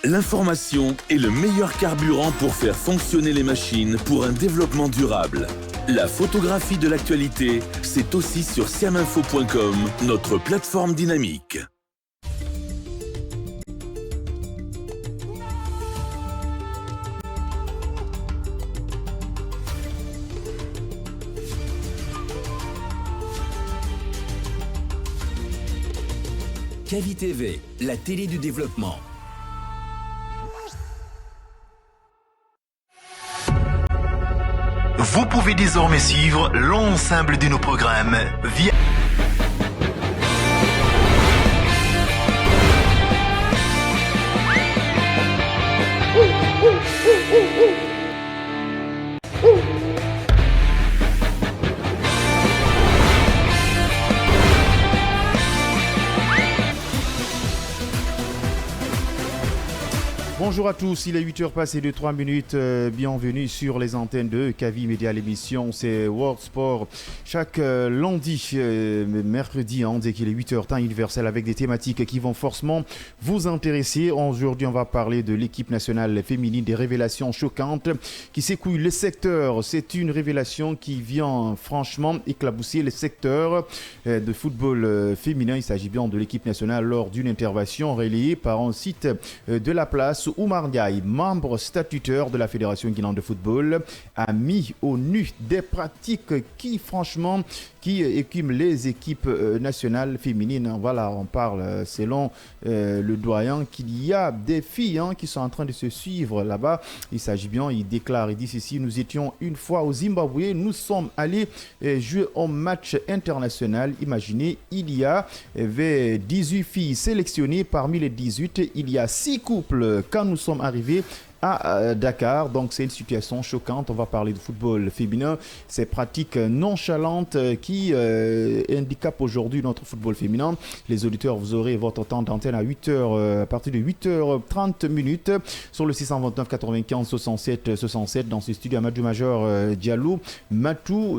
L'information est le meilleur carburant pour faire fonctionner les machines pour un développement durable. La photographie de l'actualité, c'est aussi sur siaminfo.com, notre plateforme dynamique. Kavi TV, la télé du développement. Vous pouvez désormais suivre l'ensemble de nos programmes via Bonjour à tous, il est 8h passé de 3 minutes, bienvenue sur les antennes de Kavi Média, l'émission c'est World Sport chaque lundi, mercredi, dès qu'il est 8h temps universel avec des thématiques qui vont forcément vous intéresser. Aujourd'hui on va parler de l'équipe nationale féminine, des révélations choquantes qui secouent le secteur. C'est une révélation qui vient franchement éclabousser le secteur de football féminin. Il s'agit bien de l'équipe nationale lors d'une intervention relayée par un site de la place. Oumar Ndiaye, membre statutaire de la Fédération guinéenne de football, a mis au nu des pratiques qui, franchement, écument les équipes nationales féminines. Voilà, on parle, selon le doyen, qu'il y a des filles qui sont en train de se suivre là-bas. Il s'agit bien, il déclare, il dit ceci: nous étions une fois au Zimbabwe, nous sommes allés jouer un match international. Imaginez, il y avait 18 filles sélectionnées. Parmi les 18, il y a 6 couples. Quand nous sommes arrivés à Dakar, donc c'est une situation choquante. On va parler de football féminin, ces pratiques nonchalantes qui handicapent aujourd'hui notre football féminin. Les auditeurs, vous aurez votre temps d'antenne à 8h, à partir de 8h30 minutes sur le 629 95 67 67 dans ce studio Amadou Major Diallo, Matou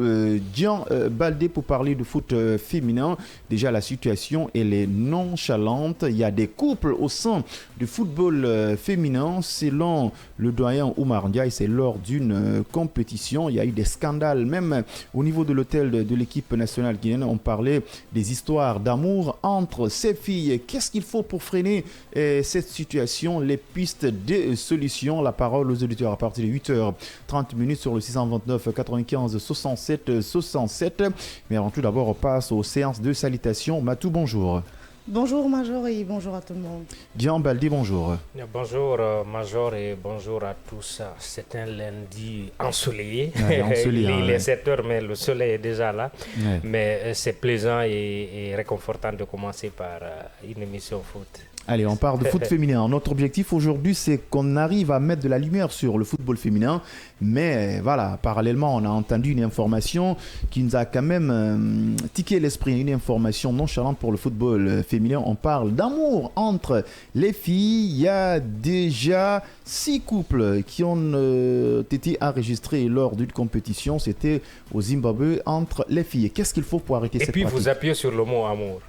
Dian Baldé pour parler de foot féminin. Déjà la situation elle est nonchalante. Il y a des couples au sein du football féminin. Selon le doyen Oumar Ndiaye, c'est lors d'une compétition. Il y a eu des scandales, même au niveau de l'hôtel de l'équipe nationale guinéenne. On parlait des histoires d'amour entre ces filles. Qu'est-ce qu'il faut pour freiner cette situation? Les pistes de solutions. La parole aux auditeurs à partir de 8h30 minutes sur le 629 95 67 67. Mais avant tout d'abord, on passe aux séances de salutation. Matou, bonjour. Bonjour Major et bonjour à tout le monde. Dian Baldé, bonjour. Bonjour Major et bonjour à tous. C'est un lundi ensoleillé. Il est 7h mais le soleil est déjà là. Ouais. Mais c'est plaisant et réconfortant de commencer par une émission foot. Allez, on parle de foot féminin. Notre objectif aujourd'hui, c'est qu'on arrive à mettre de la lumière sur le football féminin. Mais voilà, parallèlement, on a entendu une information qui nous a quand même tiqué l'esprit. Une information nonchalante pour le football féminin. On parle d'amour entre les filles. Il y a déjà 6 couples qui ont été enregistrés lors d'une compétition. C'était au Zimbabwe entre les filles. Qu'est-ce qu'il faut pour arrêter cette pratique? Et puis vous appuyez sur le mot amour.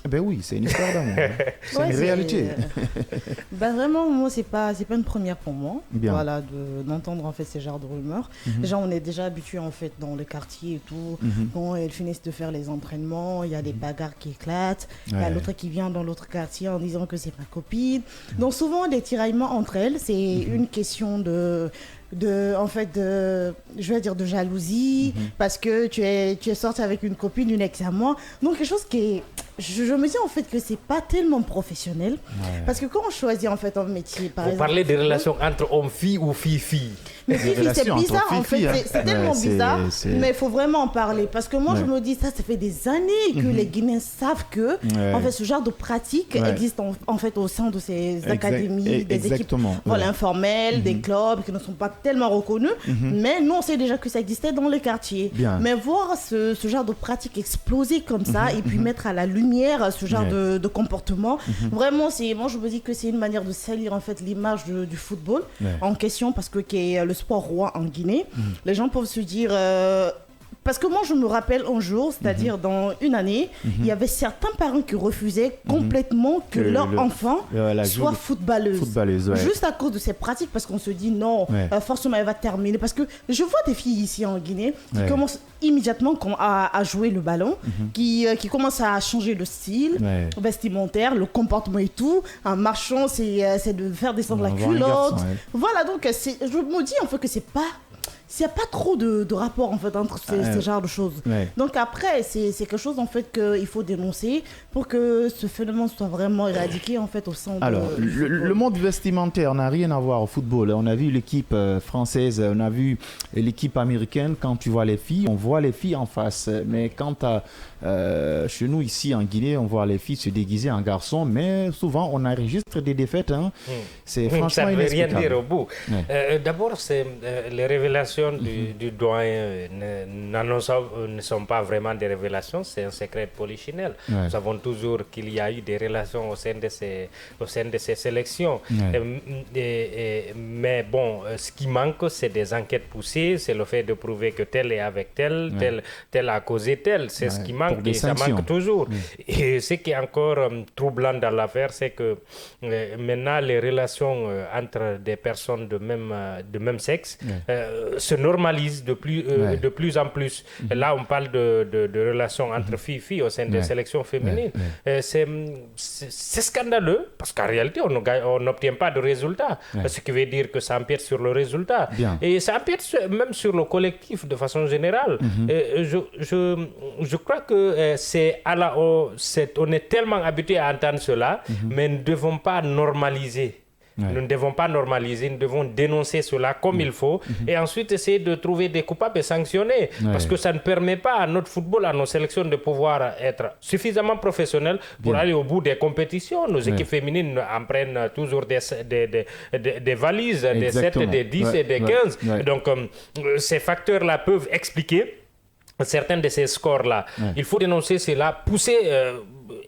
Ben oui, c'est une histoire d'amour. C'est une réalité. Vraiment, moi, c'est pas une première pour moi. Bien. Voilà, d'entendre en fait ces genres de rumeurs. Déjà, on est déjà habitué en fait dans le quartier et tout. Quand elles finissent de faire les entraînements, il y a des bagarres qui éclatent. Il y a l'autre qui vient dans l'autre quartier en disant que c'est ma copine. Donc souvent, les tiraillements entre elles, c'est une question de jalousie, parce que tu es sorti avec une copine, une ex à moi. Donc quelque chose qui est, je me dis en fait que c'est pas tellement professionnel, parce que quand on choisit en fait un métier, par exemple, parlez des relations entre hommes-filles ou filles-filles. Mais filles, c'est bizarre en fait, c'est tellement bizarre, mais il faut vraiment en parler, parce que moi je me dis ça fait des années que les Guinéens savent que en fait ce genre de pratique existe en fait au sein de ces académies, des équipes informelles, des clubs qui ne sont pas tellement reconnus, mais nous on sait déjà que ça existait dans les quartiers. Mais voir ce genre de pratique exploser comme ça et puis mettre à la lumière ce genre de comportement, vraiment moi je me dis que c'est une manière de salir en fait l'image du football en question, parce que qui est le sport roi en Guinée. Les gens peuvent se dire Parce que moi, je me rappelle un jour, c'est-à-dire dans une année, il y avait certains parents qui refusaient complètement que leur enfant soit footballeuse. Juste à cause de ces pratiques, parce qu'on se dit non, forcément elle va terminer. Parce que je vois des filles ici en Guinée qui commencent immédiatement à jouer le ballon, qui commencent à changer de style vestimentaire, le comportement et tout. En marchant, c'est de faire descendre la culotte. Voilà, donc je me dis en fait que c'est pas... S'il n'y a pas trop de rapport en fait, entre ces genres de choses. Donc après, c'est quelque chose en fait qu'il faut dénoncer pour que ce phénomène soit vraiment éradiqué en fait au sein Alors, le monde vestimentaire n'a rien à voir au football. On a vu l'équipe française, on a vu l'équipe américaine. Quand tu vois les filles, on voit les filles en face. Mais quand chez nous ici en Guinée, on voit les filles se déguiser en garçons, mais souvent on enregistre des défaites. C'est franchement inexplicable. Ça ne veut rien dire au bout. D'abord, c'est les révélations du doyen ne sont pas vraiment des révélations, c'est un secret polichinelle. Nous savons toujours qu'il y a eu des relations au sein de ces sélections. Mais bon, ce qui manque, c'est des enquêtes poussées, c'est le fait de prouver que tel est avec tel, tel a causé tel. C'est ce qui manque et ça manque toujours. Et ce qui est encore troublant dans l'affaire, c'est que maintenant les relations entre des personnes de même sexe se normalisent de plus en plus. Là, on parle de relations entre filles au sein des sélections féminines. C'est scandaleux parce qu'en réalité, on n'obtient pas de résultat. Ce qui veut dire que ça empiète sur le résultat. Et ça empiète même sur le collectif de façon générale. Je crois que on est tellement habitué à entendre cela, mais nous ne devons pas normaliser. Nous ne devons pas normaliser, nous devons dénoncer cela comme il faut et ensuite essayer de trouver des coupables et sanctionner parce que ça ne permet pas à notre football, à nos sélections de pouvoir être suffisamment professionnels pour aller au bout des compétitions. Nos équipes féminines en prennent toujours des valises, des 7, des 10 et des 15. Donc ces facteurs-là peuvent expliquer certains de ces scores-là. Il faut dénoncer cela, pousser...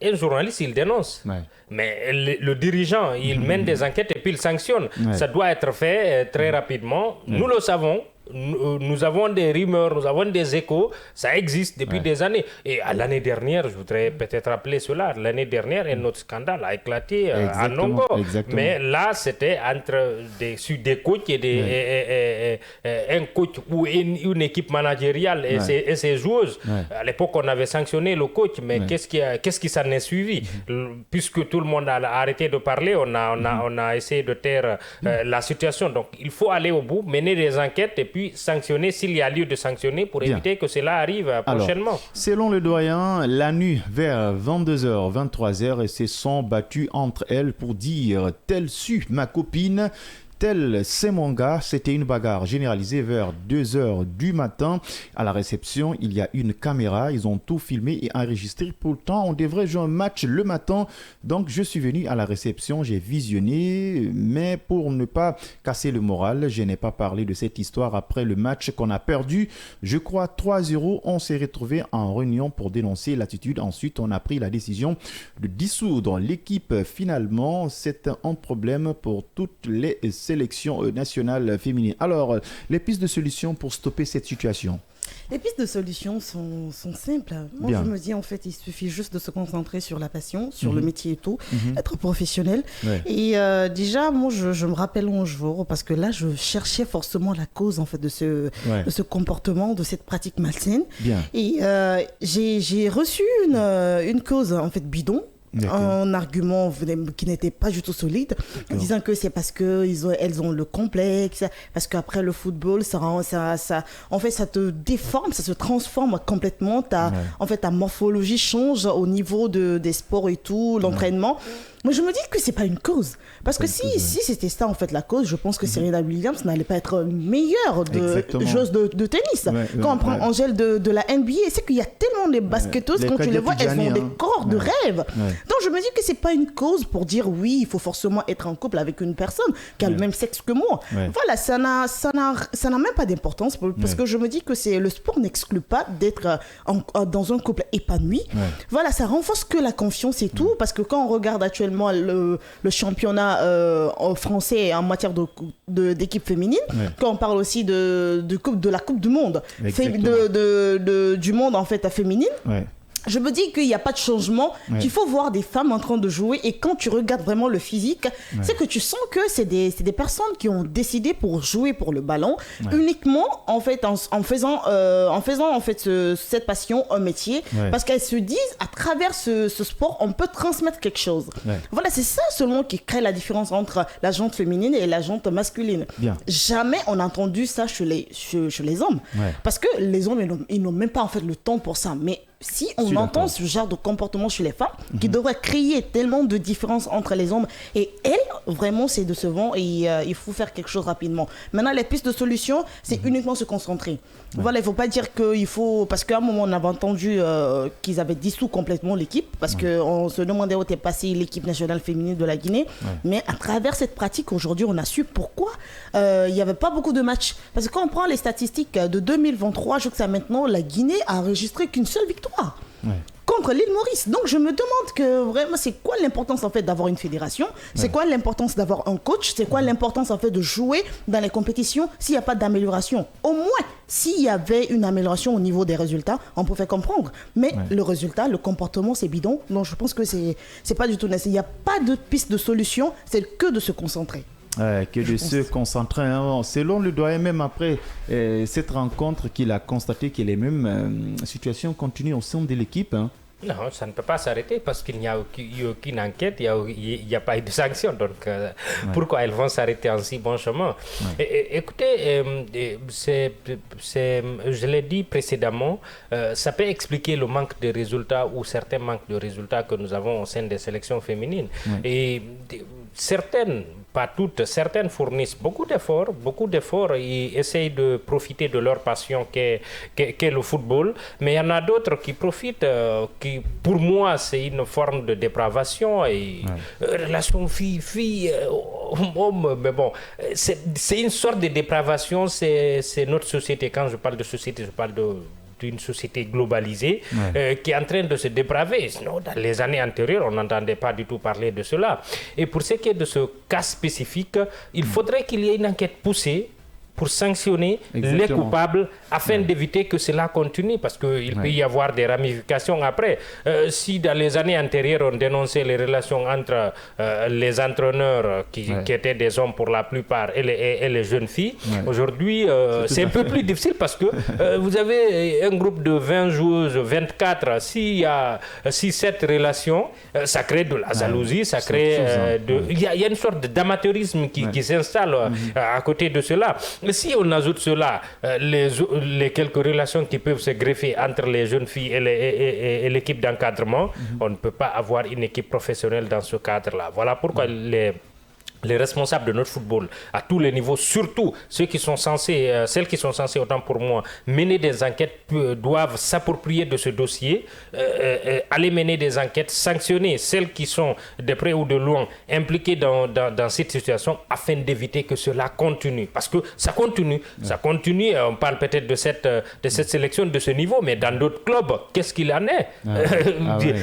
un journaliste, il dénonce. Mais le dirigeant, il mène des enquêtes et puis il sanctionne. Ça doit être fait très rapidement. Nous le savons. Nous avons des rumeurs, nous avons des échos, ça existe depuis des années. Et l'année dernière, je voudrais peut-être rappeler cela, l'année dernière, un autre scandale a éclaté à Nongo. Mais là, c'était entre des coachs et un coach ou une équipe managériale et ses joueuses. À l'époque, on avait sanctionné le coach, mais qu'est-ce qui s'en est suivi? Puisque tout le monde a arrêté de parler, on a essayé de taire la situation. Donc, il faut aller au bout, mener des enquêtes et puis sanctionner s'il y a lieu de sanctionner pour éviter que cela arrive prochainement. Alors, selon le doyen, la nuit vers 22h, 23h, elles se sont battues entre elles pour dire « Telle su ma copine ». Tel c'est mon gars, c'était une bagarre généralisée vers 2h du matin. À la réception, il y a une caméra, ils ont tout filmé et enregistré. Pourtant, on devrait jouer un match le matin. Donc, je suis venu à la réception, j'ai visionné. Mais pour ne pas casser le moral, je n'ai pas parlé de cette histoire après le match qu'on a perdu. Je crois 3-0, on s'est retrouvé en réunion pour dénoncer l'attitude. Ensuite, on a pris la décision de dissoudre l'équipe. Finalement, c'est un problème pour toutes les sélection nationale féminine. Alors, les pistes de solution pour stopper cette situation? Les pistes de solution sont simples. Moi, je me dis, en fait, il suffit juste de se concentrer sur la passion, sur le métier et tout, être professionnel. Et déjà, moi, je me rappelle un jour, parce que là, je cherchais forcément la cause, en fait, de ce comportement, de cette pratique malsaine. Et j'ai reçu une cause, en fait, bidon. Un argument qui n'était pas du tout solide, en disant que c'est parce qu'elles ont le complexe, parce qu'après le football, en fait, ça te déforme, ça se transforme complètement. En fait, ta morphologie change au niveau des sports et tout, l'entraînement. Moi, je me dis que c'est pas une cause. Parce que si c'était ça, en fait, la cause, je pense que Serena Williams n'allait pas être meilleure joueuse de tennis. Quand on prend Angèle de la NBA, c'est qu'il y a tellement de basketteuses, quand tu les vois, elles ont des corps de rêve. Donc, je me dis que c'est pas une cause pour dire oui, il faut forcément être en couple avec une personne qui a le même sexe que moi. Voilà, ça n'a même pas d'importance parce que je me dis que le sport n'exclut pas d'être dans un couple épanoui. Voilà, ça renforce que la confiance et tout, parce que quand on regarde actuellement actuellement le championnat français en matière d'équipe féminine. Quand on parle aussi de la Coupe du Monde, du monde en fait féminine. Je me dis qu'il n'y a pas de changement, qu'il faut voir des femmes en train de jouer, et quand tu regardes vraiment le physique, c'est que tu sens que c'est des personnes qui ont décidé pour jouer pour le ballon, uniquement en fait en faisant en fait cette passion un métier, parce qu'elles se disent à travers ce sport on peut transmettre quelque chose. Voilà, c'est ça seulement qui crée la différence entre la jante féminine et la jante masculine. Jamais on a entendu ça chez les hommes, parce que les hommes ils n'ont même pas en fait le temps pour ça, mais si on entend ce genre de comportement chez les femmes, qui devrait créer tellement de différences entre les hommes et elles, vraiment c'est décevant, et il faut faire quelque chose rapidement. Maintenant, les pistes de solution, c'est uniquement se concentrer. Voilà, il ne faut pas dire qu'il faut... Parce qu'à un moment, on avait entendu qu'ils avaient dissous complètement l'équipe, parce qu'on se demandait où était passée l'équipe nationale féminine de la Guinée. Mais à travers cette pratique, aujourd'hui, on a su pourquoi il n'y avait pas beaucoup de matchs. Parce que quand on prend les statistiques de 2023, je crois que maintenant, la Guinée a enregistré qu'une seule victoire. Contre l'île Maurice. Donc je me demande que vraiment c'est quoi l'importance en fait d'avoir une fédération, c'est quoi l'importance d'avoir un coach, c'est quoi l'importance en fait de jouer dans les compétitions s'il n'y a pas d'amélioration. Au moins s'il y avait une amélioration au niveau des résultats, on pouvait comprendre. Mais le résultat, le comportement, c'est bidon. Donc je pense que c'est pas du tout nécessaire. Il n'y a pas de piste de solution, c'est que de se concentrer. Que de se concentrer. Selon le doyen, même après cette rencontre, qu'il a constaté que les mêmes situations continuent au sein de l'équipe. Non, ça ne peut pas s'arrêter parce qu'il n'y a eu aucune enquête, il n'y a pas eu de sanction. Donc, pourquoi elles vont s'arrêter en si bon chemin? Écoutez, je l'ai dit précédemment, ça peut expliquer le manque de résultats ou certains manques de résultats que nous avons au sein des sélections féminines. Et certaines, pas toutes, certaines fournissent beaucoup d'efforts et essayent de profiter de leur passion qu'est le football. Mais il y en a d'autres qui profitent, qui pour moi c'est une forme de dépravation et relation fille, homme, mais bon, c'est une sorte de dépravation, c'est notre société. Quand je parle de société, je parle d'une société globalisée qui est en train de se dépraver. Sinon, dans les années antérieures, on n'entendait pas du tout parler de cela. Et pour ce qui est de ce cas spécifique, il faudrait qu'il y ait une enquête poussée pour sanctionner les coupables afin d'éviter que cela continue, parce qu'il peut y avoir des ramifications après. Si dans les années antérieures on dénonçait les relations entre les entraîneurs qui étaient des hommes pour la plupart et les jeunes filles, aujourd'hui c'est un peu plus difficile parce que vous avez un groupe de 20 joueuses, 24, s'il y a 6-7 relations, ça crée de la jalousie, ça crée il y a une sorte d'amateurisme qui s'installe à côté de cela. Si on ajoute cela, les quelques relations qui peuvent se greffer entre les jeunes filles et l'équipe d'encadrement, on ne peut pas avoir une équipe professionnelle dans ce cadre-là. Voilà pourquoi les responsables de notre football, à tous les niveaux, surtout celles qui sont censées, autant pour moi, mener des enquêtes, doivent s'approprier de ce dossier, aller mener des enquêtes, sanctionner celles qui sont de près ou de loin impliquées dans cette situation afin d'éviter que cela continue. Parce que ça continue. On parle peut-être de cette sélection de ce niveau, mais dans d'autres clubs, qu'est-ce qu'il en est?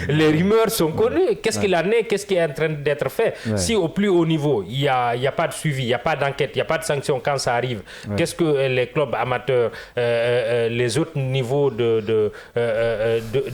Les rumeurs sont connues. Qu'est-ce qu'il en est? Qu'est-ce qui est en train d'être fait? Si au plus haut niveau, il n'y a pas de suivi, il n'y a pas d'enquête, il n'y a pas de sanction quand ça arrive. Qu'est-ce que les clubs amateurs, les autres niveaux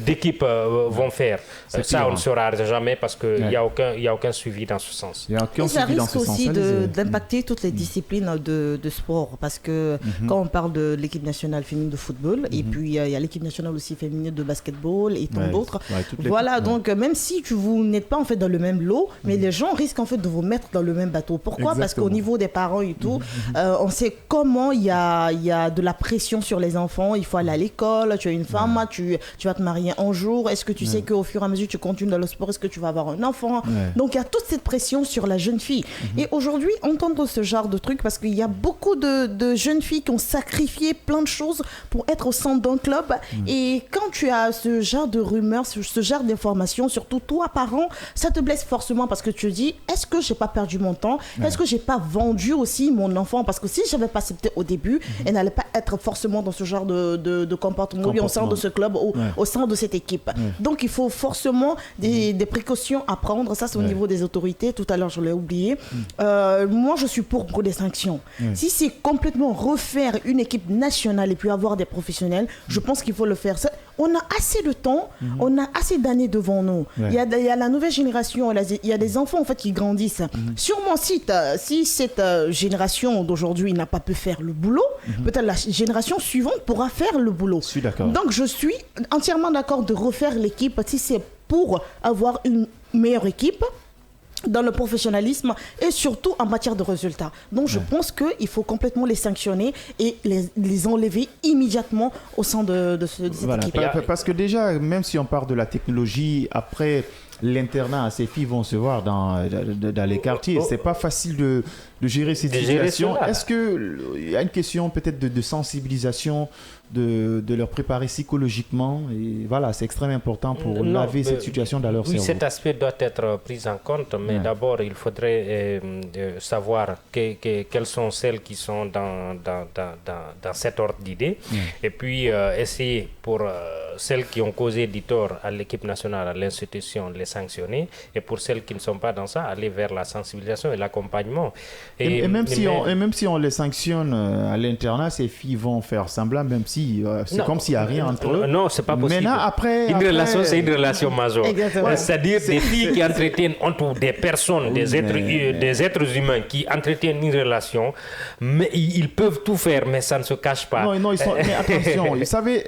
d'équipe vont faire? Ça, on ne saura jamais parce qu'il n'y a aucun suivi dans ce sens. Et ça risque aussi d'impacter toutes les disciplines de sport, parce que quand on parle de l'équipe nationale féminine de football, et puis il y a l'équipe nationale aussi féminine de basketball et tant d'autres. Voilà, donc même si vous n'êtes pas en fait dans le même lot, mais les gens risquent en fait de vous mettre dans le même bateau. Pourquoi? Parce qu'au niveau des parents et tout, on sait comment il y a de la pression sur les enfants. Il faut aller à l'école, tu as une femme, tu vas te marier un jour. Est-ce que tu sais qu'au fur et à mesure tu continues dans le sport, est-ce que tu vas avoir un enfant? Donc il y a toute cette pression sur la jeune fille. Et aujourd'hui, entendre ce genre de trucs, parce qu'il y a beaucoup de jeunes filles qui ont sacrifié plein de choses pour être au centre d'un club. Et quand tu as ce genre de rumeurs, ce genre d'informations, surtout toi, parent, ça te blesse forcément, parce que tu te dis, est-ce que j'ai pas perdu mon mon temps. Est-ce que j'ai pas vendu aussi mon enfant? Parce que si j'avais pas accepté au début, elle n'allait pas être forcément dans ce genre de comportement au sein de ce club ou au sein de cette équipe. Donc il faut forcément des précautions à prendre. Ça, c'est au niveau des autorités. Tout à l'heure, je l'ai oublié. Moi, je suis pour des sanctions. Si c'est complètement refaire une équipe nationale et puis avoir des professionnels, je pense qu'il faut le faire. On a assez de temps, on a assez d'années devant nous. Il y a la nouvelle génération, il y a des enfants en fait qui grandissent. Sûrement, si cette génération d'aujourd'hui n'a pas pu faire le boulot, peut-être la génération suivante pourra faire le boulot. Je suis d'accord. Donc, je suis entièrement d'accord de refaire l'équipe si c'est pour avoir une meilleure équipe dans le professionnalisme et surtout en matière de résultats. Donc je pense qu'il faut complètement les sanctionner et les enlever immédiatement au sein de cette équipe. Parce que déjà, même si on parle de la technologie, après l'internat, ces filles vont se voir dans les quartiers. C'est pas facile de gérer cette situation. Est-ce qu'il y a une question peut-être de sensibilisation, de leur préparer psychologiquement? Et voilà, c'est extrêmement important pour laver cette situation dans leur cerveau. Oui, cet aspect doit être pris en compte, mais d'abord, il faudrait savoir quelles sont celles qui sont dans cet ordre d'idée, et puis essayer pour celles qui ont causé du tort à l'équipe nationale, à l'institution, les sanctionner, et pour celles qui ne sont pas dans ça, aller vers la sensibilisation et l'accompagnement. Et même si on les sanctionne à l'internat, ces filles vont faire semblant, même si c'est comme s'il n'y a rien entre eux. Non, c'est pas possible. Maintenant, après, relation, c'est une relation majeure. C'est-à-dire des filles qui entretiennent entre des personnes, des êtres humains qui entretiennent une relation, mais ils peuvent tout faire, mais ça ne se cache pas. Non, mais attention, vous savez,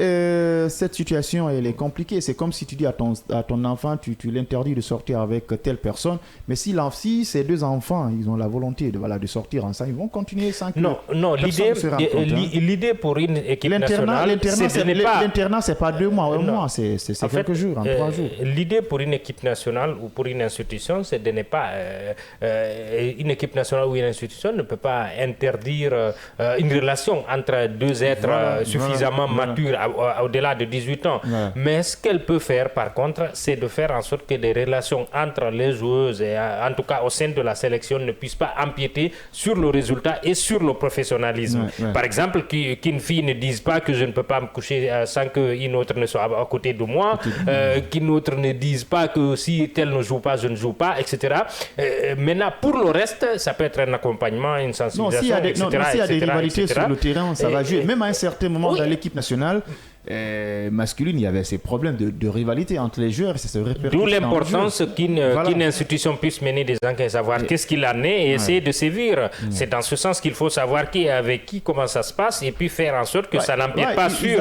cette situation, elle est compliquée. C'est comme si tu dis à ton enfant, tu l'interdis de sortir avec telle personne, mais si ces deux enfants, ils ont la volonté de sortir ensemble, ils vont continuer sans que l'idée pour une équipe nationale, l'internat, c'est pas 2 mois, 1 mois, c'est quelques jours, 3 jours. L'idée pour une équipe nationale ou pour une institution, c'est de ne pas... une équipe nationale ou une institution ne peut pas interdire une relation entre deux êtres suffisamment matures au-delà de 18 ans. Mais ce qu'elle peut faire, par contre, c'est de faire en sorte que les relations entre les joueuses, et en tout cas au sein de la sélection, ne puissent pas empiéter sur le résultat et sur le professionnalisme. Par exemple, qu'une fille ne dise pas que je ne peux pas me coucher sans qu'une autre ne soit à côté de moi, qu'une autre ne dise pas que si tel ne joue pas, je ne joue pas, etc. Maintenant, pour le reste, ça peut être un accompagnement, une sensibilisation, s'il y a des rivalités sur le terrain, ça va jouer. Même à un certain moment dans l'équipe nationale masculine, il y avait ces problèmes de rivalité entre les joueurs. D'où l'importance qu'une institution puisse mener des enquêtes, savoir qu'est-ce qu'il en est et essayer de sévir. C'est dans ce sens qu'il faut savoir qui est avec qui, comment ça se passe, et puis faire en sorte que ça n'empiète pas sur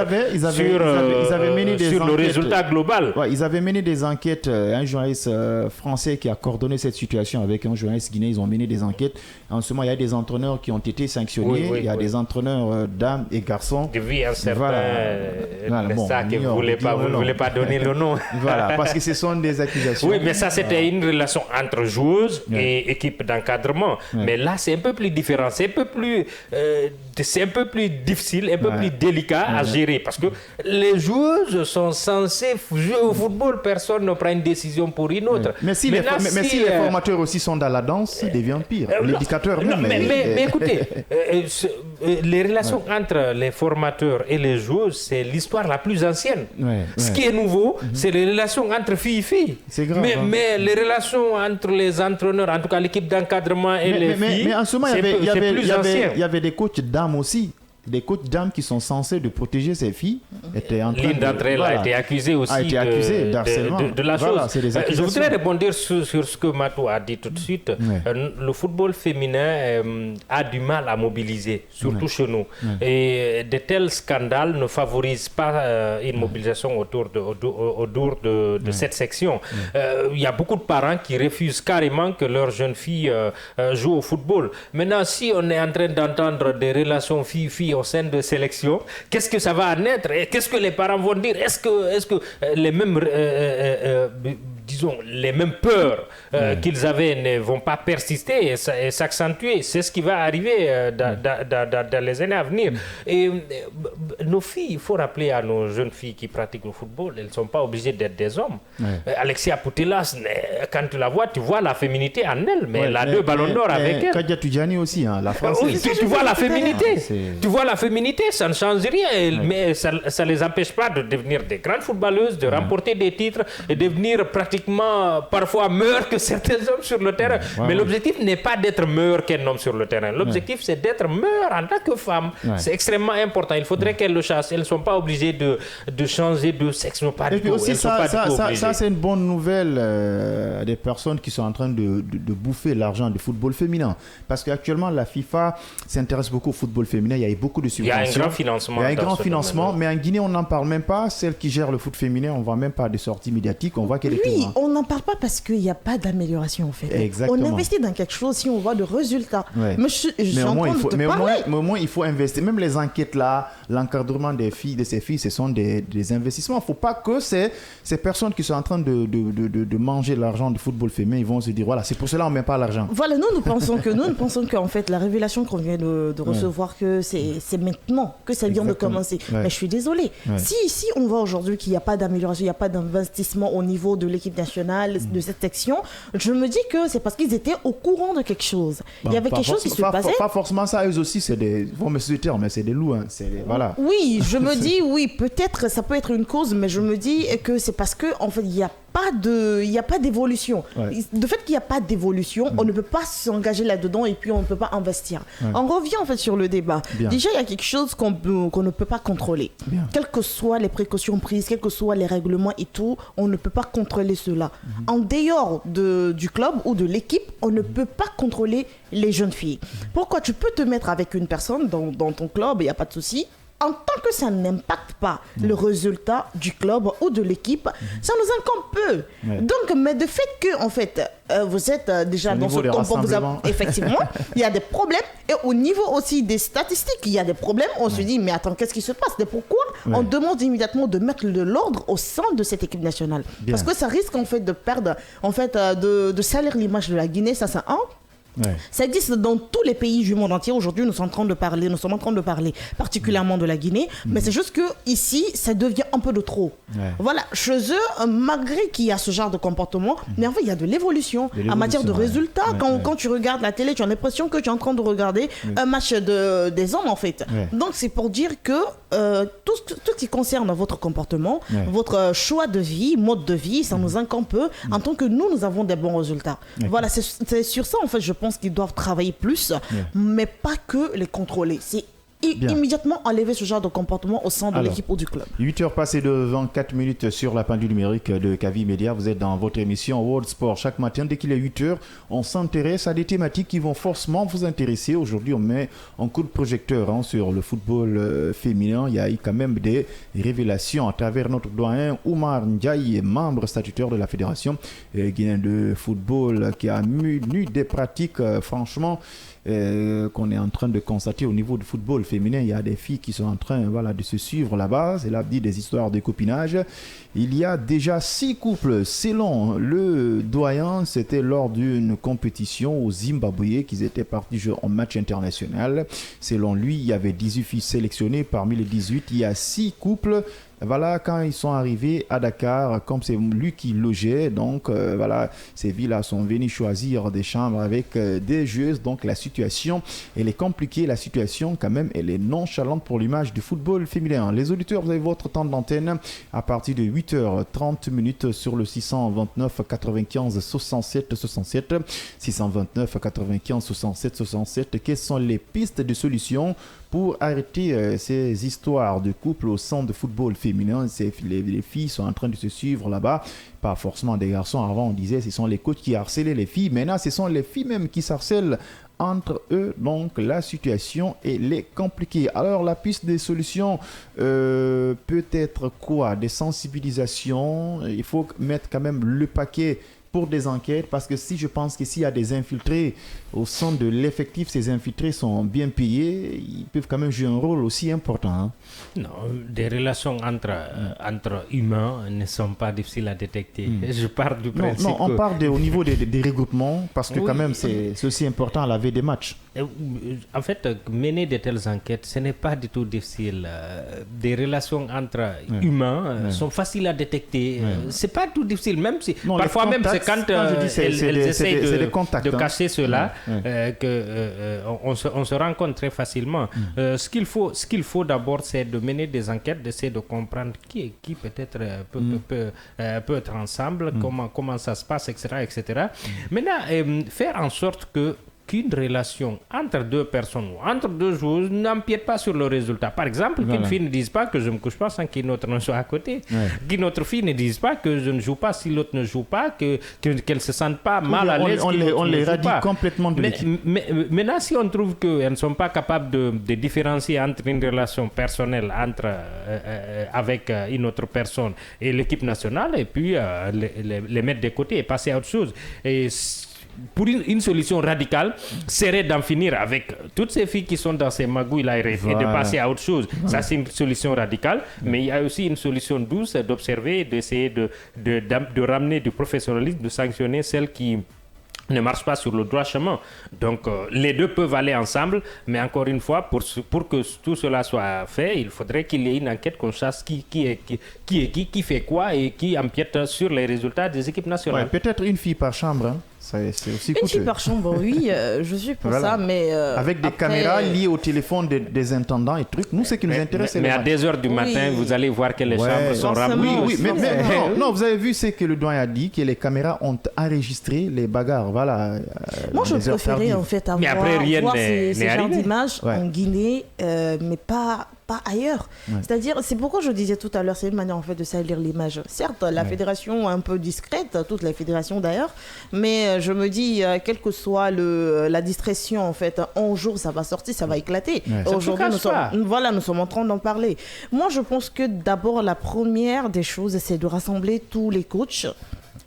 le résultat global. Ils avaient mené des enquêtes. Un journaliste français qui a coordonné cette situation avec un journaliste guinéen, ils ont mené des enquêtes. En ce moment, il y a des entraîneurs qui ont été sanctionnés. Il y a des entraîneurs dames et garçons. Depuis un certain... ça que vous ne voulez pas donner le nom. Voilà, parce que ce sont des accusations. Oui, mais ça, c'était une relation entre joueuses et équipe d'encadrement. Mais là, c'est un peu plus différent. C'est un peu plus difficile, un peu plus délicat à gérer. Parce que les joueuses sont censées jouer au football. Personne ne prend une décision pour une autre. Mais si les formateurs aussi sont dans la danse, ça devient pire. L'éducateur même. Mais écoutez, les relations entre les formateurs et les joueuses, c'est l'histoire la plus ancienne. Ce qui est nouveau, c'est les relations entre filles et filles. C'est grave. Mais les relations entre les entraîneurs, en tout cas l'équipe d'encadrement et les filles, mais en ce moment, il y avait des coachs dames aussi. Des coachs dames qui sont censés de protéger ces filles étaient en train L'une d'entre elles a été accusée aussi de la chose. Je voudrais répondre sur ce que Matou a dit tout de suite. Le football féminin a du mal à mobiliser, surtout chez nous. Et de tels scandales ne favorisent pas une mobilisation autour de cette section. Il y a beaucoup de parents qui refusent carrément que leurs jeunes filles jouent au football. Maintenant, si on est en train d'entendre des relations filles-filles, au sein de sélection, qu'est-ce que ça va en être et qu'est-ce que les parents vont dire? Est-ce que les mêmes, disons, les mêmes peurs qu'ils avaient ne vont pas persister et s'accentuer? C'est ce qui va arriver dans les années à venir. Et nos filles, il faut rappeler à nos jeunes filles qui pratiquent le football, elles ne sont pas obligées d'être des hommes. Alexia Putellas, quand tu la vois, tu vois la féminité en elle, mais elle a 2 ballons d'or avec elle. Kadia Tudjani aussi, hein, la française. Tu vois la féminité. Tu vois la féminité, ça ne change rien, mais ça ne les empêche pas de devenir des grandes footballeuses, de remporter des titres et devenir pratiquement parfois meilleures que certains hommes sur le terrain. Mais l'objectif n'est pas d'être meilleur qu'un homme sur le terrain. L'objectif, c'est d'être meilleur en tant que femme. C'est extrêmement important. Il faudrait qu'elles le chassent. Elles ne sont pas obligées de changer de sexe. Non, pas et puis aussi, ça c'est une bonne nouvelle à des personnes qui sont en train de bouffer l'argent du football féminin. Parce qu'actuellement, la FIFA s'intéresse beaucoup au football féminin. Il y a eu beaucoup de subventions. Il y a un grand financement. Il y a un grand financement, mais en Guinée, on n'en parle même pas. Celle qui gère le foot féminin, on ne voit même pas de sorties médiatiques. On voit qu'elle est Oui, on n'en parle pas parce qu'il n'y a pas d'amélioration en fait. Exactement. On investit dans quelque chose si on voit de résultats. Mais au moins, il faut investir. Même les enquêtes là, l'encadrement de ces filles, ce sont des investissements. Il ne faut pas que ces personnes qui sont en train de manger l'argent du football féminin, ils vont se dire, voilà, c'est pour cela qu'on ne met pas l'argent. Voilà, nous pensons qu'en fait, la révélation qu'on vient de recevoir, que c'est maintenant que ça vient de commencer. Mais je suis désolée. Si on voit aujourd'hui qu'il n'y a pas d'amélioration, il n'y a pas d'investissement au niveau de l'équipe nationale, de cette section, je me dis que c'est parce qu'ils étaient au courant de quelque chose. Il y avait quelque chose qui se passait. Pas forcément ça, eux aussi, c'est des... Bon, mais c'est des loups. Hein. Voilà. Oui, je me dis, oui, peut-être ça peut être une cause, mais je me dis que c'est parce qu'en fait, il n'y a pas d'évolution. De fait qu'il n'y a pas d'évolution, on ne peut pas s'engager là-dedans et puis on ne peut pas investir. On revient en fait sur le débat. Déjà, il y a quelque chose qu'on ne peut pas contrôler. Quelles que soient les précautions prises, quels que soient les règlements et tout, on ne peut pas contrôler cela. En dehors du club ou de l'équipe, on ne peut pas contrôler les jeunes filles. Pourquoi? Tu peux te mettre avec une personne dans ton club, il n'y a pas de souci. En tant que ça n'impacte pas le résultat du club ou de l'équipe, ça nous incombe peu. Donc, mais de fait que, en fait, vous êtes déjà dans ce comportement, effectivement, il y a des problèmes. Et au niveau aussi des statistiques, il y a des problèmes. On se dit, mais attends, qu'est-ce qui se passe? Et pourquoi on demande immédiatement de mettre de l'ordre au sein de cette équipe nationale? Parce que ça risque, en fait, de perdre, en fait, de salir l'image de la Guinée, ça, c'est un. Ça existe dans tous les pays du monde entier. Aujourd'hui, nous sommes en train de parler particulièrement de la Guinée, mais c'est juste que ici, ça devient un peu de trop. Voilà, chez eux, malgré qu'il y a ce genre de comportement, mais en fait, il y a de l'évolution en matière de résultats. Quand tu regardes la télé, tu as l'impression que tu es en train de regarder un match des hommes, en fait. Donc, c'est pour dire que tout ce qui concerne votre comportement, votre choix de vie, mode de vie, ça nous incombe peu en tant que nous avons des bons résultats. Voilà, c'est sur ça, en fait, je pense qu'ils doivent travailler plus, mais pas que les contrôler. C'est immédiatement enlever ce genre de comportement au sein de l'équipe ou du club. 8h passées de 24 minutes sur la pendule numérique de Kavi Media. Vous êtes dans votre émission World Sport. Chaque matin, dès qu'il est 8h, on s'intéresse à des thématiques qui vont forcément vous intéresser. Aujourd'hui, on met un coup de projecteur sur le football féminin. Il y a eu quand même des révélations à travers notre doyen Oumar Ndiaye, membre statutaire de la Fédération guinéenne de football, qui a mené des pratiques franchement qu'on est en train de constater au niveau du football féminin. Il y a des filles qui sont en train de se suivre là-bas. C'est là dit des histoires de copinage. Il y a déjà 6 couples. Selon le doyen, c'était lors d'une compétition au Zimbabwe qu'ils étaient partis jouer en match international. Selon lui, il y avait 18 filles sélectionnées. Parmi les 18, il y a 6 couples. Voilà, quand ils sont arrivés à Dakar, comme c'est lui qui logeait, donc ces villes-là sont venues choisir des chambres avec des joueuses. Donc la situation, elle est compliquée. La situation, quand même, elle est nonchalante pour l'image du football féminin. Les auditeurs, vous avez votre temps d'antenne à partir de 8h30 sur le 629 95 67 67. 629 95 67 67. Quelles sont les pistes de solutions pour arrêter ces histoires de couple au centre de football féminin? Les filles sont en train de se suivre là-bas, pas forcément des garçons. Avant, on disait ce sont les coachs qui harcelaient les filles. Maintenant, ce sont les filles même qui s'harcèlent entre eux. Donc, la situation, elle est compliquée. Alors, la piste des solutions peut être quoi? Des sensibilisations. Il faut mettre quand même le paquet pour des enquêtes, parce que si je pense que s'il y a des infiltrés au sein de l'effectif, ces infiltrés sont bien payés, ils peuvent quand même jouer un rôle aussi important. Hein. Non, des relations entre humains ne sont pas difficiles à détecter. Je pars du principe. Non, on parle au niveau des regroupements, parce que quand même c'est aussi important à la veille des matchs. En fait, mener de telles enquêtes, ce n'est pas du tout difficile. Des relations entre humains sont faciles à détecter. C'est pas tout difficile, même si parfois même c'est quand elles essayent de cacher cela qu'on se rend compte très facilement. Ce qu'il faut d'abord, c'est de mener des enquêtes, d'essayer de comprendre qui peut-être peut être ensemble, comment ça se passe, etc. Maintenant, faire en sorte qu'une relation entre deux personnes ou entre deux joueurs n'empiète pas sur le résultat. Par exemple, qu'une fille ne dise pas que je ne me couche pas sans qu'une autre ne soit à côté. Qu'une autre fille ne dise pas que je ne joue pas si l'autre ne joue pas, qu'elle ne se sente pas mal à l'aise. On les radie complètement de l'équipe. Mais maintenant, si on trouve qu'elles ne sont pas capables de différencier entre une relation personnelle avec une autre personne et l'équipe nationale, et puis les mettre de côté et passer à autre chose. Et pour une solution radicale serait d'en finir avec toutes ces filles qui sont dans ces magouilles-là et de passer à autre chose. Ça, c'est une solution radicale, mais il y a aussi une solution douce d'observer, d'essayer de ramener du professionnalisme, de sanctionner celles qui ne marchent pas sur le droit chemin. Donc, les deux peuvent aller ensemble, mais encore une fois, pour que tout cela soit fait, il faudrait qu'il y ait une enquête qu'on sache qui fait quoi et qui empiète sur les résultats des équipes nationales. Peut-être une fille par chambre, hein. C'est aussi coûteux. Une fille par chambre, oui, je suis pour ça, mais... avec des caméras liées au téléphone des intendants et trucs, nous, ce qui nous intéresse, c'est... Mais à 2h du matin, vous allez voir que les chambres sont remplies. Oui, mais non, vous avez vu ce que le doyen a dit, que les caméras ont enregistré les bagarres, voilà. Moi, je préférais en fait voir ces genres d'images en Guinée, mais pas ailleurs. C'est-à-dire, c'est pourquoi je disais tout à l'heure, c'est une manière en fait de salir l'image. Certes, la fédération est un peu discrète, toutes les fédérations d'ailleurs, mais je me dis, quelle que soit la distraction en fait, un jour ça va sortir, ça va éclater. Aujourd'hui, nous sommes en train d'en parler. Moi, je pense que d'abord, la première des choses, c'est de rassembler tous les coachs.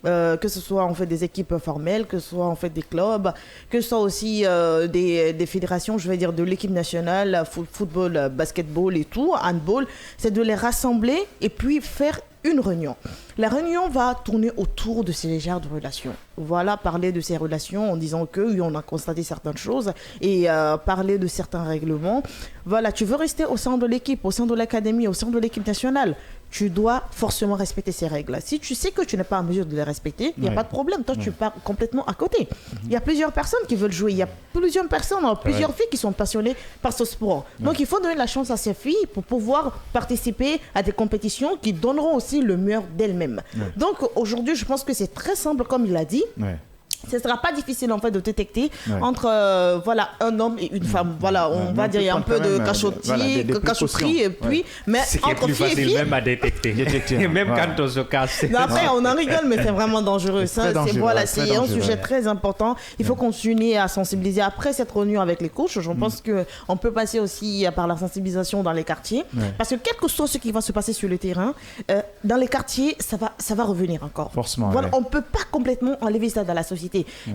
Que ce soit en fait des équipes formelles, que ce soit en fait des clubs, que ce soit aussi des fédérations, je vais dire de l'équipe nationale, football, basketball et tout, handball, c'est de les rassembler et puis faire une réunion. La réunion va tourner autour de ces légères relations. Voilà, parler de ces relations en disant que oui, on a constaté certaines choses et parler de certains règlements. Voilà, tu veux rester au sein de l'équipe, au sein de l'académie, au sein de l'équipe nationale, tu dois forcément respecter ces règles. Si tu sais que tu n'es pas en mesure de les respecter, il n'y a pas de problème. Toi, tu pars complètement à côté. Il y a plusieurs personnes qui veulent jouer. Il y a plusieurs personnes, plusieurs filles qui sont passionnées par ce sport. Donc, il faut donner la chance à ces filles pour pouvoir participer à des compétitions qui donneront aussi le meilleur d'elles-mêmes. Donc, aujourd'hui, je pense que c'est très simple, comme il l'a dit. Ce ne sera pas difficile en fait de détecter entre un homme et une femme. Voilà, on va dire il y a un peu de cachotterie et puis mais entre filles et filles, même à détecter. Même quand on se casse. Après on en rigole mais c'est vraiment dangereux. C'est un sujet très important. Il faut continuer à sensibiliser après cette réunion avec les coachs. Je pense que on peut passer aussi par la sensibilisation dans les quartiers parce que quel que soit ce qui va se passer sur le terrain, dans les quartiers ça va revenir encore. Forcément. Voilà, on peut pas complètement enlever ça dans la société.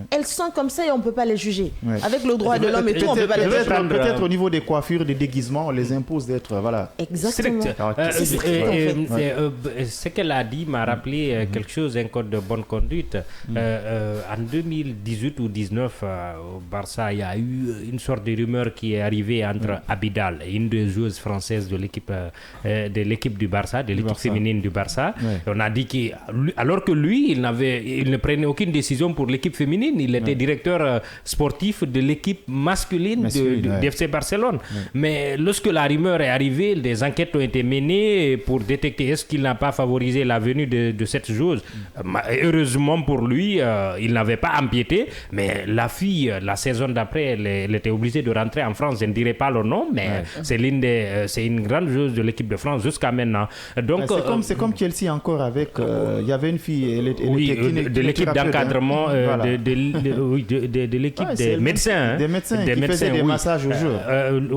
Elles sont comme ça et on ne peut pas les juger. Avec le droit de l'homme et tout, on ne peut pas les juger. Peut-être au niveau des coiffures, des déguisements, on les impose d'être Exactement. C'est strict, en fait. Ce qu'elle a dit m'a rappelé quelque chose, un code de bonne conduite. En 2018 ou 2019, au Barça, il y a eu une sorte de rumeur qui est arrivée entre Abidal, une des joueuses françaises de l'équipe du Barça, de l'équipe féminine du Barça. On a dit alors que lui, il ne prenait aucune décision pour l'équipe féminine, il était directeur sportif de l'équipe masculine de FC Barcelone. Mais lorsque la rumeur est arrivée, des enquêtes ont été menées pour détecter est-ce qu'il n'a pas favorisé la venue de cette joueuse. Heureusement pour lui, il n'avait pas empiété, mais la fille, la saison d'après, elle était obligée de rentrer en France. Je ne dirai pas le nom, mais c'est une grande joueuse de l'équipe de France jusqu'à maintenant. Donc, c'est comme Chelsea encore avec... il y avait une fille, de l'équipe d'encadrement de l'équipe des médecins. Des médecins qui faisaient des massages au jeu.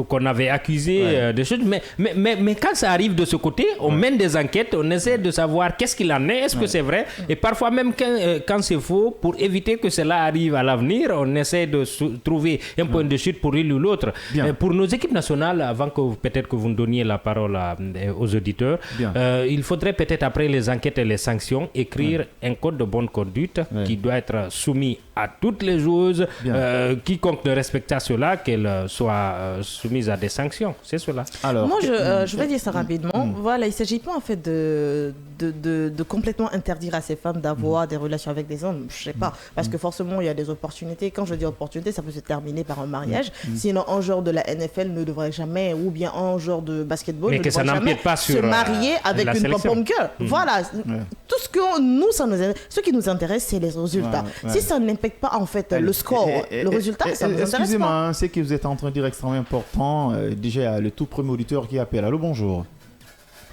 Qu'on avait accusé de choses. Mais quand ça arrive de ce côté, on mène des enquêtes, on essaie de savoir qu'est-ce qu'il en est, est-ce que c'est vrai. Et parfois même quand c'est faux, pour éviter que cela arrive à l'avenir, on essaie de trouver un point de chute pour l'une ou l'autre. Pour nos équipes nationales, avant que peut-être que vous ne donniez la parole aux auditeurs, il faudrait peut-être après les enquêtes et les sanctions, écrire un code de bonne conduite qui doit être soumis à toutes les joueuses. Quiconque ne respecte pas cela, qu'elle soit soumise à des sanctions. C'est cela. Alors, moi, je vais dire ça rapidement. Voilà, il ne s'agit pas en fait de complètement interdire à ces femmes d'avoir des relations avec des hommes. Je ne sais pas. Parce que forcément, il y a des opportunités. Quand je dis opportunité, ça peut se terminer par un mariage. Sinon, un joueur de la NFL ne devrait jamais, ou bien un joueur de basketball ne devrait jamais se marier avec une pom-pom girl. Voilà. Tout ce que nous, ce qui nous intéresse, c'est les résultats. Si ça n'impacte pas en fait le score, le résultat, ça nous intéresse pas. Excusez-moi, c'est que vous êtes en train de dire extrêmement important. Déjà, le tout premier auditeur qui appelle. Allô, bonjour.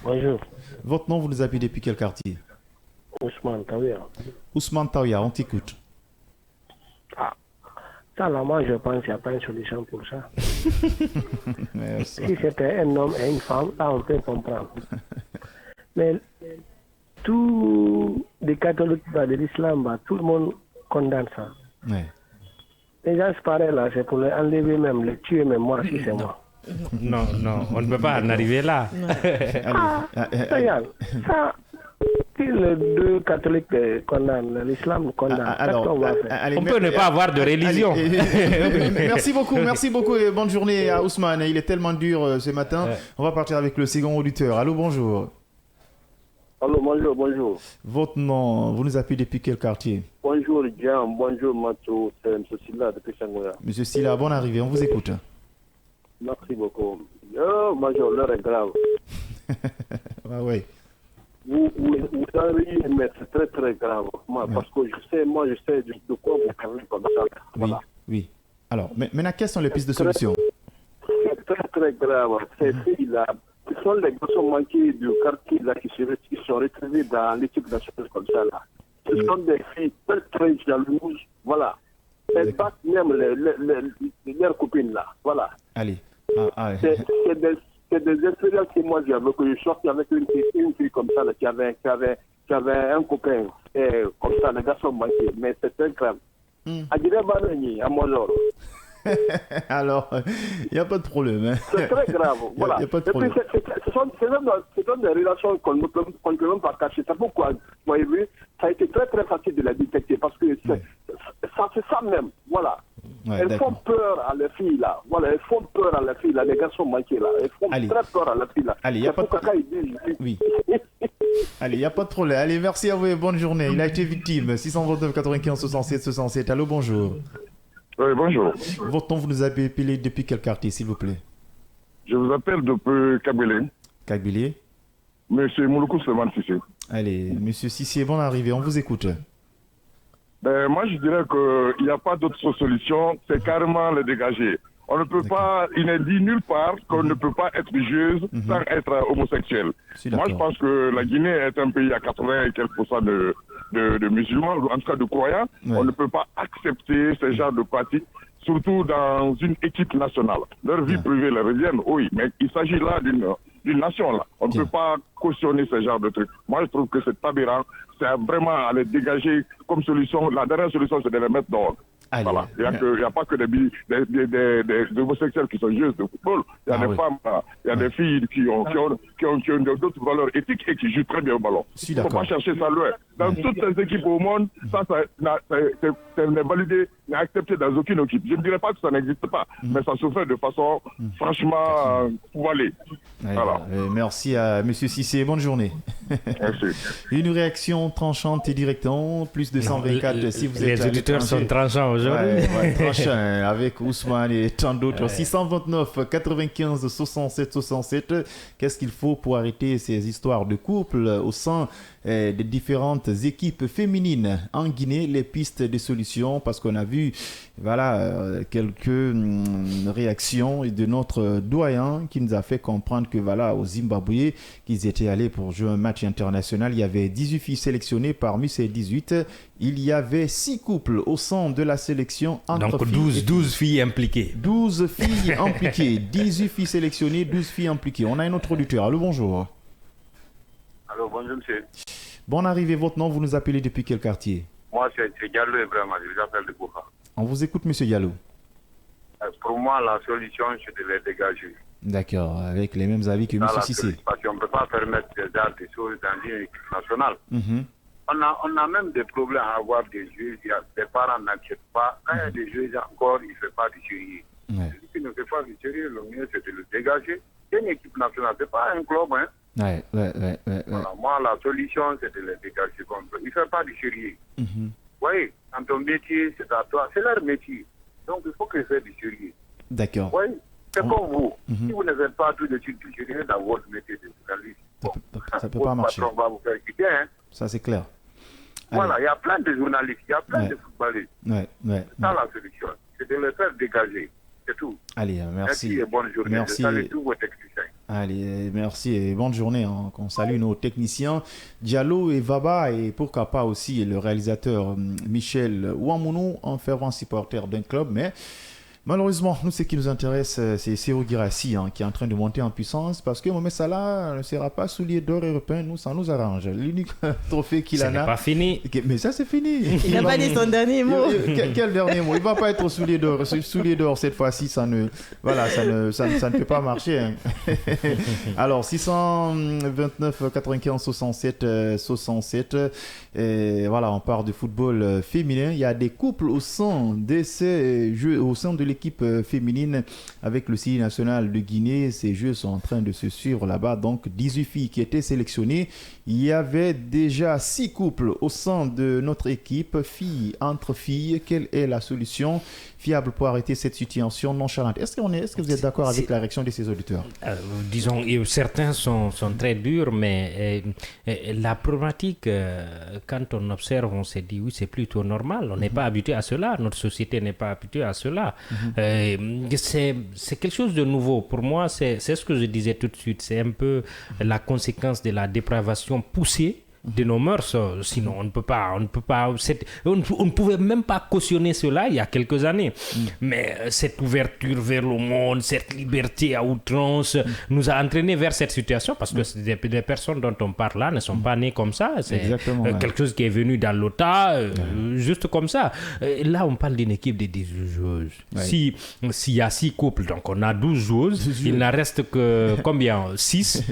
Bonjour. Votre nom, vous nous appelez depuis quel quartier? Ousmane Tawia. Ousmane Tawia, on t'écoute. Ça, là, moi, je pense qu'il n'y a pas une solution pour ça. Merci. Si c'était un homme et une femme, là, on peut comprendre. Mais tous les catholiques de l'islam, tout le monde condamne ça. Les gens se parlent là, c'est pour les enlever même, les tuer même, moi, si c'est moi. Non, on ne peut pas en arriver là. Regarde, ça, si les deux catholiques condamnent, l'islam condamne, qu'est-ce qu'on va faire? On peut ne pas avoir de religion. Merci beaucoup et bonne journée à Ousmane. Il est tellement dur ce matin. On va partir avec le second auditeur. Allô, bonjour. Allô, bonjour. Votre nom, vous nous appelez depuis quel quartier? Bonjour, Jean. Bonjour, Matou. C'est M. Silla depuis Sangoya. Monsieur Silla, bonne arrivée. On vous écoute. Merci beaucoup. Major, l'heure est grave. Oui. Vous avez dit, mais c'est très, très grave. Parce que je sais de quoi vous parlez comme ça. Voilà. Oui. Alors, maintenant, quelles sont les pistes de solution? C'est très, très grave. Ces filles-là, ce sont les garçons manqués du quartier là, qui sont retrouvés dans l'équipe nationale comme ça. Là. Ce sont des filles très, très jalouses. Voilà. Elles battent même leurs copines là. Voilà. Allez. C'est des expériences que moi j'avais, que je sortais avec une fille comme ça là, qui avait un copain comme ça, les garçons manqués. Mais c'est très grave. À Mozor. Alors, il n'y a pas de problème. Hein. C'est très grave. Voilà. Y a pas de problème. Et puis, ce sont des relations qu'on ne peut même pas cacher. C'est pourquoi, vous voyez, ça a été très très facile de la détecter parce que c'est ça même. Voilà. Elles font peur à les filles là. Voilà, elles font peur à les filles là. Les garçons manqués là. Elles font très peur à les filles là. Allez, il n'y a pas de problème. Oui. Allez, il n'y a pas de problème. Allez, merci à vous et bonne journée. Il a été victime. 629 95 67 67. Allô, bonjour. Oui, bonjour. Votre nom, vous nous avez appelé depuis quel quartier, s'il vous plaît? Je vous appelle depuis Kabylie. Kabylie. Monsieur Mouloukou Seman Sissé. Allez, monsieur Sissé, bonne arrivée, on vous écoute. Moi, je dirais qu'il n'y a pas d'autre solution, c'est carrément le dégager. On ne peut pas, il n'est dit nulle part qu'on ne peut pas être religieuse sans être homosexuel. Moi, je pense que la Guinée est un pays à 80 et quelques % de musulmans, en tout cas de croyants. On ne peut pas accepter ce genre de pratiques, surtout dans une équipe nationale. Leur vie privée leur revient, oui, mais il s'agit là d'une nation là. On ne peut pas cautionner ce genre de trucs. Moi, je trouve que c'est aberrant. C'est vraiment à les dégager comme solution. La dernière solution, c'est de les mettre dehors. Voilà. Il n'y a pas que des homosexuels qui sont joueurs de football. Il y a des femmes, il y a des filles qui ont d'autres valeurs éthiques et qui jouent très bien au ballon. Il ne faut pas chercher ça loin. Dans toutes les équipes au monde, ça n'est validé, n'est accepté dans aucune équipe. Je ne dirais pas que ça n'existe pas, mais ça se fait de façon franchement voilée. Voilà. Merci à M. Sissé. Bonne journée. Merci. Une réaction tranchante et directe. Plus de 124 si vous êtes. Les auditeurs sont tranchants aujourd'hui. Tranchants avec Ousmane et tant d'autres. 629 95 67 67. Qu'est-ce qu'il faut pour arrêter ces histoires de couple au sein des différentes équipes féminines en Guinée, les pistes de solutions, parce qu'on a vu quelques réactions de notre doyen qui nous a fait comprendre que au Zimbabwe, qu'ils étaient allés pour jouer un match international. Il y avait 18 filles sélectionnées. Parmi ces 18, il y avait 6 couples au sein de la sélection. Donc 12 filles impliquées. 12 filles impliquées. 18 filles sélectionnées, 12 filles impliquées. On a un autre auditeur. Allô, bonjour. Allô, bonjour monsieur. Bonne arrivée, votre nom, vous nous appelez depuis quel quartier? Moi, c'est Diallo Ibrahima, je vous appelle de Boufa. On vous écoute, monsieur Diallo. Pour moi, la solution, c'est de les dégager. D'accord, avec les mêmes avis que M. Cissé. Parce qu'on ne peut pas permettre des choses dans une équipe nationale. On a même des problèmes à avoir des jeux. Des parents n'inquiètent pas. Quand il y a des jeux encore, il ne fait pas du sérieux. Celui qui ne fait pas du sérieux, le mieux, c'est de le dégager. C'est une équipe nationale, ce n'est pas un club. Voilà, moi, la solution, c'est de les dégager. Il ne fait pas du sérieux. Vous voyez, quand ton métier, c'est à toi, c'est leur métier. Donc, il faut qu'ils fassent du sérieux. D'accord. Oui, c'est comme vous. Si vous ne faites pas tout de suite du sérieux dans votre métier de journaliste, ça ne peut pas marcher. Patron va vous faire quitter. Ça, c'est clair. Voilà, il y a plein de journalistes, il y a plein de footballeurs. C'est ça la solution. C'est de les faire dégager. C'est tout. Allez, merci. Merci et bonne journée. Merci. Je salue tous vos techniciens. Allez, merci et bonne journée. On salue nos techniciens Diallo et Vaba et pourquoi pas aussi le réalisateur Michel Ouamounou, un fervent supporter d'un club, mais malheureusement, nous, ce qui nous intéresse, c'est Serhou Guirassy qui est en train de monter en puissance parce que Mohamed Salah ne sera pas soulier d'or européen. Nous, ça nous arrange. L'unique trophée qu'il en a. Ce n'est pas fini. Mais ça, c'est fini. Il n'a pas dit son dernier mot. Quel dernier mot? Il ne va pas être soulier d'or. Soulier d'or, cette fois-ci, ça ne peut pas marcher. Alors, 629 95 67 67. Et voilà, on parle de football féminin. Il y a des couples au sein de ces jeux, au sein de l'équipe féminine avec le CI national de Guinée. Ces jeux sont en train de se suivre là-bas. Donc, 18 filles qui étaient sélectionnées. Il y avait déjà 6 couples au sein de notre équipe, filles entre filles. Quelle est la solution fiable pour arrêter cette situation nonchalante? Est-ce que vous êtes d'accord avec la réaction de ces auditeurs? Disons, certains sont très durs, mais la problématique, quand on observe, on se dit oui, c'est plutôt normal. On n'est pas habitué à cela. Notre société n'est pas habituée à cela. C'est quelque chose de nouveau. Pour moi, c'est ce que je disais tout de suite. C'est un peu la conséquence de la dépravation poussée de nos mœurs, sinon on ne pouvait même pas cautionner cela il y a quelques années. Mais cette ouverture vers le monde, cette liberté à outrance nous a entraînés vers cette situation parce que des personnes dont on parle là ne sont pas nées comme ça. C'est quelque chose qui est venu dans l'OTA, juste comme ça. Là, on parle d'une équipe de 18 joueuses. S'il y a 6 couples, donc on a 12 joueuses, il n'en reste que combien? 6.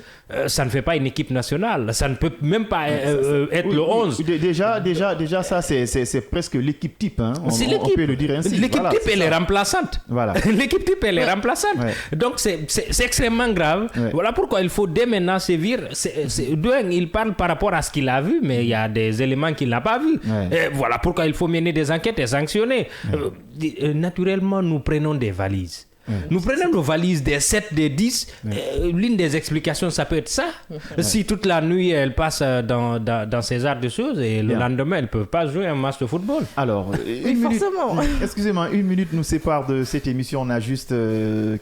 Ça ne fait pas une équipe nationale. Ça ne peut même pas être le 11. Déjà ça, c'est presque l'équipe type. On peut le dire ainsi. L'équipe type, elle est remplaçante. Voilà. L'équipe type, elle est remplaçante. Donc, c'est extrêmement grave. Voilà pourquoi il faut dès maintenant sévir. Il parle par rapport à ce qu'il a vu, mais il y a des éléments qu'il n'a pas vus. Voilà pourquoi il faut mener des enquêtes et sanctionner. Naturellement, nous prenons des valises. Nous prenons nos valises des 7, des 10. L'une des explications, ça peut être ça. Si toute la nuit, elle passe dans ces arts de choses et le lendemain, elle ne peut pas jouer un match de football. Alors, forcément. Excusez-moi, 1 minute nous sépare de cette émission. On a juste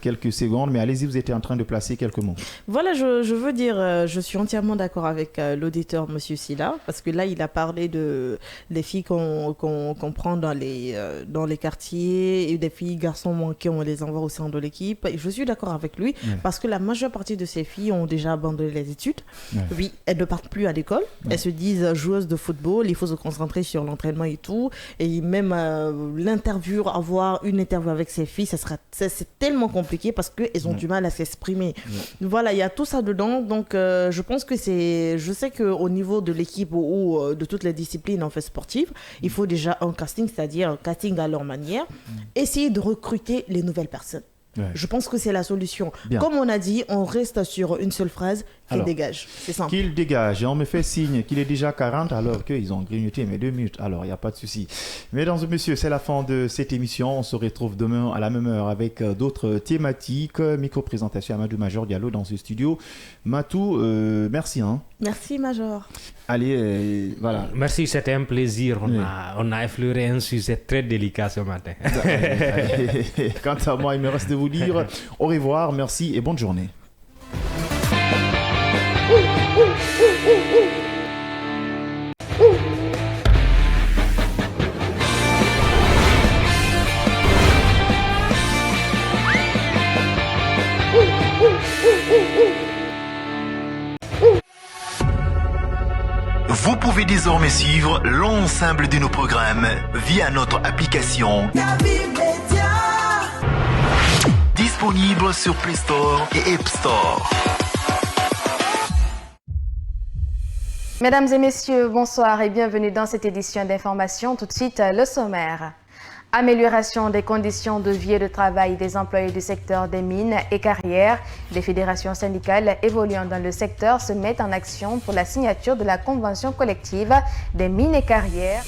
quelques secondes, mais allez-y, vous étiez en train de placer quelques mots. Voilà, je veux dire, je suis entièrement d'accord avec l'auditeur, M. Silla, parce que là, il a parlé des filles qu'on prend dans les quartiers et des filles, garçons manqués, on les envoie au sein de l'équipe. Et je suis d'accord avec lui parce que la majeure partie de ces filles ont déjà abandonné les études. Oui, elles ne partent plus à l'école. Elles se disent joueuses de football, il faut se concentrer sur l'entraînement et tout. Et même avoir une interview avec ces filles, c'est tellement compliqué parce qu'elles ont du mal à s'exprimer. Voilà, il y a tout ça dedans. Donc, je pense que je sais qu'au niveau de l'équipe ou de toutes les disciplines en fait sportives, il faut déjà un casting, c'est-à-dire un casting à leur manière. Essayer de recruter les nouvelles personnes. Je pense que c'est la solution. Bien. Comme on a dit, on reste sur une seule phrase, qu'il dégage. C'est simple. Qu'il dégage. Et on me fait signe qu'il est déjà 40 alors qu'ils ont grignoté mes 2 minutes. Alors, il n'y a pas de souci. Mesdames et messieurs, c'est la fin de cette émission. On se retrouve demain à la même heure avec d'autres thématiques. Micro-présentation Amadou Major Diallo dans ce studio. Matou, merci. Merci, Major. Allez, voilà. Merci, c'était un plaisir. On a effleuré un sujet très délicat ce matin. Quant à moi, il me reste de vous dire au revoir, merci et bonne journée. Vous pouvez désormais suivre l'ensemble de nos programmes via notre application disponible sur Play Store et App Store. Mesdames et messieurs, bonsoir et bienvenue dans cette édition d'information. Tout de suite, le sommaire. Amélioration des conditions de vie et de travail des employés du secteur des mines et carrières. Les fédérations syndicales évoluant dans le secteur se mettent en action pour la signature de la convention collective des mines et carrières.